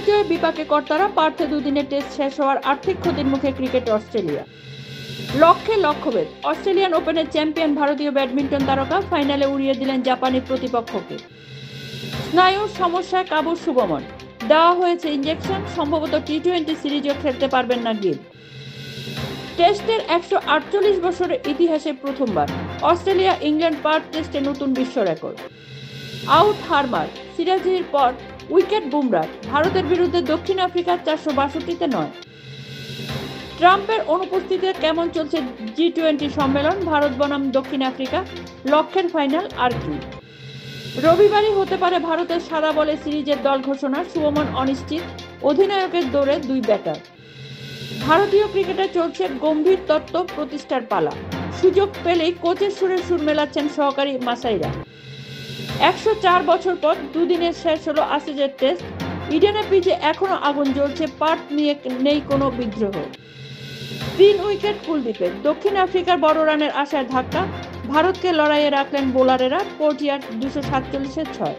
জয়ে বিপাকে কর্তারা, পার্থে দুদিনের টেস্ট শেষ হওয়ার আর্থিক ক্ষতির মুখে ক্রিকেট অস্ট্রেলিয়া। লক্ষ্যে লক্ষ্যভেদ, অস্ট্রেলিয়ান ওপেনের চ্যাম্পিয়ন ভারতীয় ব্যাডমিন্টন তারকা ফাইনালে উড়িয়ে দিলেন জাপানি প্রতিপক্ষকে। স্নায়ুর সমস্যায় কাবু শুভমন, দেওয়া হয়েছে ইঞ্জেকশন, সম্ভবত টি-20 সিরিজও খেলতে পারবেন না গিল। টেস্টের 148 বছরের ইতিহাসে প্রথমবার অস্ট্রেলিয়া ইংল্যান্ড পার্থ টেস্টে নতুন বিশ্ব রেকর্ড। আউট হারমার, সিরাজের পর উইকেট বুমরার, ভারতের বিরুদ্ধে দক্ষিণ আফ্রিকার 462-তে নয়। ট্রাম্পের অনুপস্থিতিতে কেমন চলছে জি-20 সম্মেলন, ভারত বনাম দক্ষিণ আফ্রিকা, লক্ষ্যের ফাইনাল আর কি। রবিবারই হতে পারে ভারতের সাদা বলে সিরিজের দল ঘোষণা, শুভমন অনিশ্চিত, অধিনায়কের দৌড়ে দুই ব্যাটার। ভারতীয় ক্রিকেটে চলছে গম্ভীর তত্ত্ব প্রতিষ্ঠার পালা, সুযোগ পেলেই কোচের সুরে সুর মেলাচ্ছেন সহকারী মাসাইরা। 104 বছর পর দুদিনের শেষ হলো অ্যাশেজের টেস্ট, ইডেনে পিচে এখনো আগুন জ্বলছে, পার্থ নিয়ে নেই কোনো বিদ্রোহ। 3 উইকেট কুলদীপের, দক্ষিণ আফ্রিকার বড় রানের আশায় ধাক্কা, ভারতকে লড়াইয়ে রাখলেন বোলারেরা, পোর্টিয়ার 247-এ 6।